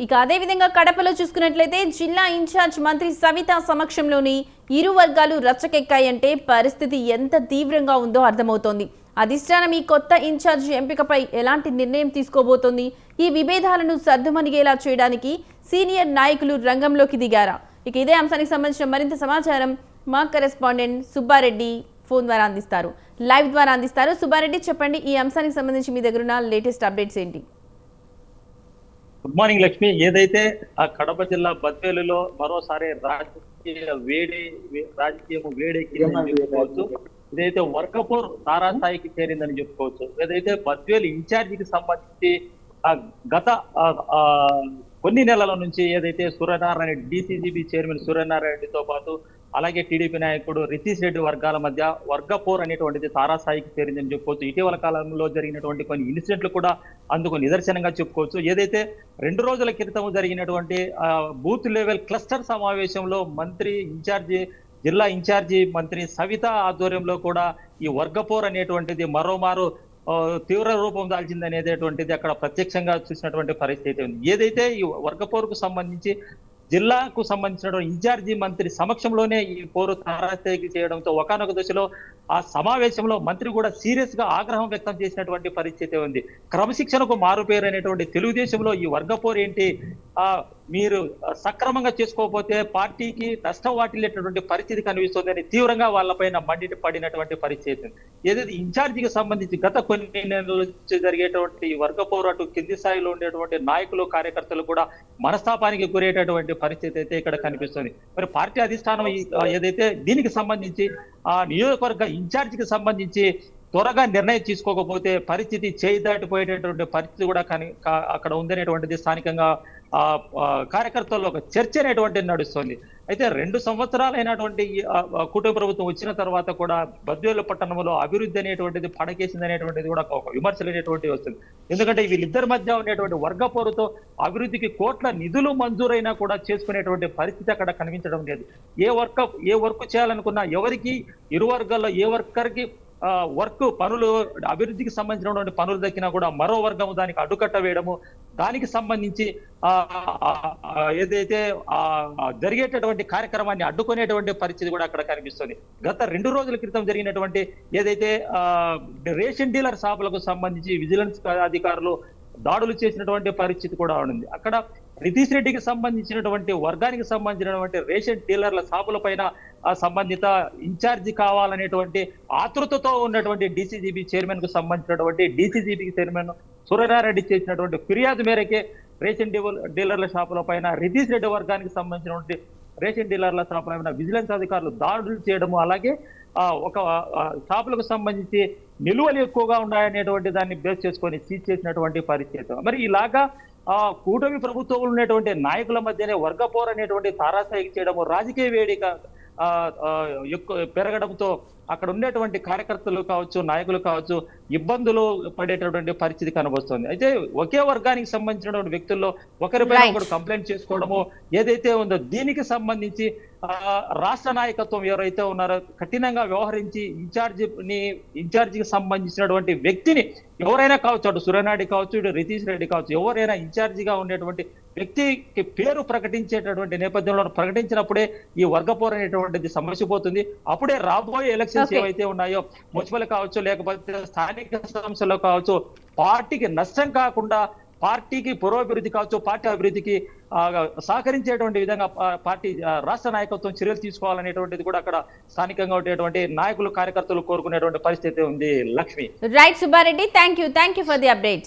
ఇక అదే విధంగా కడపలో చూసుకున్నట్లయితే జిల్లా ఇన్ఛార్జ్ మంత్రి సవిత సమక్షంలోని ఇరు వర్గాలు రచ్చకెక్కాయంటే పరిస్థితి ఎంత తీవ్రంగా ఉందో అర్థమవుతోంది. అధిష్టానం ఈ కొత్త ఇన్ఛార్జ్ ఎంపికపై ఎలాంటి నిర్ణయం తీసుకోబోతోంది? ఈ విభేదాలను సర్దుమణిగేలా చేయడానికి సీనియర్ నాయకులు రంగంలోకి దిగారా? ఇక ఇదే అంశానికి సంబంధించిన మరింత సమాచారం మా కరెస్పాండెంట్ సుబ్బారెడ్డి ఫోన్ ద్వారా అందిస్తారు, లైవ్ ద్వారా అందిస్తారు. సుబ్బారెడ్డి, చెప్పండి, ఈ అంశానికి సంబంధించి మీ దగ్గర ఉన్న లేటెస్ట్ అప్డేట్స్ ఏంటి? Good morning Lakshmi. ఏదైతే ఆ కడప జిల్లా బద్వేలులో మరోసారి రాజకీయం వేడెక్కిందని చెప్పుకోవచ్చు. ఇదైతే వర్గపూర్ తారాస్థాయికి చేరిందని చెప్పుకోవచ్చు. ఏదైతే బద్వేలు ఇన్ఛార్జికి సంబంధించి గత కొన్ని నెలల నుంచి ఏదైతే సూర్యనారాయణ డిసిసిబి చైర్మన్ సూర్యనారాయణతో పాటు అలాగే టీడీపీ నాయకుడు రితీష్ రెడ్డి వర్గాల మధ్య వర్గపోర్ అనేటువంటిది తారాస్థాయికి చేరిందని చెప్పుకోవచ్చు. ఇటీవల కాలంలో జరిగినటువంటి కొన్ని ఇన్సిడెంట్లు కూడా అందుకు నిదర్శనంగా చెప్పుకోవచ్చు. ఏదైతే 2 రోజుల క్రితం జరిగినటువంటి బూత్ లెవెల్ క్లస్టర్ సమావేశంలో జిల్లా ఇన్ఛార్జి మంత్రి సవిత ఆధ్వర్యంలో కూడా ఈ వర్గపోర్ అనేటువంటిది మరోమారు తీవ్ర రూపం దాల్చిందనేటువంటిది అక్కడ ప్రత్యక్షంగా చూసినటువంటి పరిస్థితి ఉంది. ఏదైతే ఈ వర్గపోరుకు సంబంధించి జిల్లాకు సంబంధించినటువంటి ఇన్ఛార్జి మంత్రి సమక్షంలోనే ఈ పోరు తారాస్థాయికి చేయడంతో ఒకానొక దశలో ఆ సమావేశంలో మంత్రి కూడా సీరియస్ గా ఆగ్రహం వ్యక్తం చేసినటువంటి పరిస్థితి ఉంది. క్రమశిక్షణకు మారుపేరు అనేటువంటి తెలుగుదేశంలో ఈ వర్గపోరు ఏంటి, మీరు సక్రమంగా చేసుకోకపోతే పార్టీకి నష్టం వాటిల్లేటటువంటి పరిస్థితి కనిపిస్తుందని తీవ్రంగా వాళ్ళపైన పడినటువంటి పరిస్థితి. ఏదైతే ఇన్ఛార్జికి సంబంధించి గత కొన్ని నెలల నుంచి జరిగేటువంటి ఈ వర్గపోరు అటు కింది స్థాయిలో ఉండేటువంటి నాయకులు కార్యకర్తలు కూడా మనస్తాపానికి గురయ్యేటటువంటి పరిస్థితి అయితే ఇక్కడ కనిపిస్తుంది. మరి పార్టీ అధిష్టానం ఏదైతే దీనికి సంబంధించి ఆ నియోజకవర్గ ఇన్ఛార్జికి సంబంధించి త్వరగా నిర్ణయం తీసుకోకపోతే పరిస్థితి చేయి దాటిపోయేటటువంటి పరిస్థితి కూడా అక్కడ ఉందనేటువంటిది స్థానికంగా కార్యకర్తల్లో ఒక చర్చ అనేటువంటిది నడుస్తుంది. అయితే 2 సంవత్సరాలైనటువంటి కూటమి ప్రభుత్వం వచ్చిన తర్వాత కూడా బద్వేలు పట్టణంలో అభివృద్ధి అనేటువంటిది పడకేసింది అనేటువంటిది కూడా ఒక విమర్శలు అనేటువంటిది వస్తుంది. ఎందుకంటే వీళ్ళిద్దరి మధ్య ఉండేటువంటి వర్గపోరుతో అభివృద్ధికి కోట్ల నిధులు మంజూరైనా కూడా చేసుకునేటువంటి పరిస్థితి అక్కడ కనిపించడం లేదు. ఏ వర్క్ చేయాలనుకున్నా ఎవరికి ఇరు వర్గాల్లో ఏ వర్కర్కి పనులు అభివృద్ధికి సంబంధించినటువంటి పనులు దక్కినా కూడా మరో వర్గం దానికి అడ్డుకట్ట వేయడము, దానికి సంబంధించి ఏదైతే జరిగేటటువంటి కార్యక్రమాన్ని అడ్డుకునేటువంటి పరిస్థితి కూడా అక్కడ కనిపిస్తుంది. గత 2 రోజుల క్రితం జరిగినటువంటి ఏదైతే రేషన్ డీలర్ షాపులకు సంబంధించి విజిలెన్స్ అధికారులు దాడులు చేసినటువంటి పరిస్థితి కూడా ఉంది. అక్కడ రితీష్ రెడ్డికి సంబంధించినటువంటి వర్గానికి సంబంధించినటువంటి రేషన్ డీలర్ల షాపుల పైన సంబంధిత ఇన్ఛార్జి కావాలనేటువంటి ఆతృతతో ఉన్నటువంటి డిసిసిబి చైర్మన్ కు సంబంధించినటువంటి డిసిసిబి చైర్మన్ సూర్యనారాయణ చేసినటువంటి ఫిర్యాదు మేరకే రేషన్ డీలర్ల షాపుల పైన రితీష్ రెడ్డి వర్గానికి సంబంధించినటువంటి రేషన్ డీలర్ల షాపుల పైన విజిలెన్స్ అధికారులు దాడులు చేయడము, అలాగే ఒక షాపులకు సంబంధించి నిలువలు ఎక్కువగా ఉన్నాయనేటువంటి దాన్ని బేస్ చేసుకొని సీజ్ చేసినటువంటి పరిస్థితి. మరి ఇలాగా కూటమి ప్రభుత్వంలో ఉన్నటువంటి నాయకుల మధ్యనే వర్గపోరు అనేటువంటి తారాస్థాయికి చేయడము, రాజకీయ వేడిక ఎక్కువ పెరగడంతో అక్కడ ఉండేటువంటి కార్యకర్తలు కావచ్చు, నాయకులు కావచ్చు, ఇబ్బందులు పడేటటువంటి పరిస్థితి కనబడుతుంది. అయితే ఒకే వర్గానికి సంబంధించినటువంటి వ్యక్తుల్లో ఒకరిపైన ఒకరు కంప్లైంట్ చేసుకోవడము ఏదైతే ఉందో దీనికి సంబంధించి రాష్ట్ర నాయకత్వం ఎవరైతే ఉన్నారో కఠినంగా వ్యవహరించి ఇన్ఛార్జికి సంబంధించినటువంటి వ్యక్తిని ఎవరైనా కావచ్చు, అటు సూర్యనాయుడు కావచ్చు, ఇటు రితీష్ రెడ్డి కావచ్చు, ఎవరైనా ఇన్ఛార్జిగా ఉండేటువంటి వ్యక్తికి పేరు ప్రకటించేటటువంటి నేపథ్యంలో ప్రకటించినప్పుడే ఈ వర్గపోరు అనేటువంటిది సమస్య పోతుంది. అప్పుడే రాబోయే ఎలక్షన్స్ ఏవైతే ఉన్నాయో మున్సిపల్ కావచ్చు, లేకపోతే స్థానిక సంస్థలు కావచ్చు, పార్టీకి నష్టం కాకుండా పార్టీకి పురోభివృద్ధి కావచ్చు, పార్టీ అభివృద్ధికి సహకరించేటువంటి విధంగా పార్టీ రాష్ట్ర నాయకత్వం చర్యలు తీసుకోవాలనేటువంటిది కూడా అక్కడ స్థానికంగా ఉండేటువంటి నాయకులు కార్యకర్తలు కోరుకునేటువంటి పరిస్థితి ఉంది. Lakshmi. Right Subba Reddy, thank you for the update.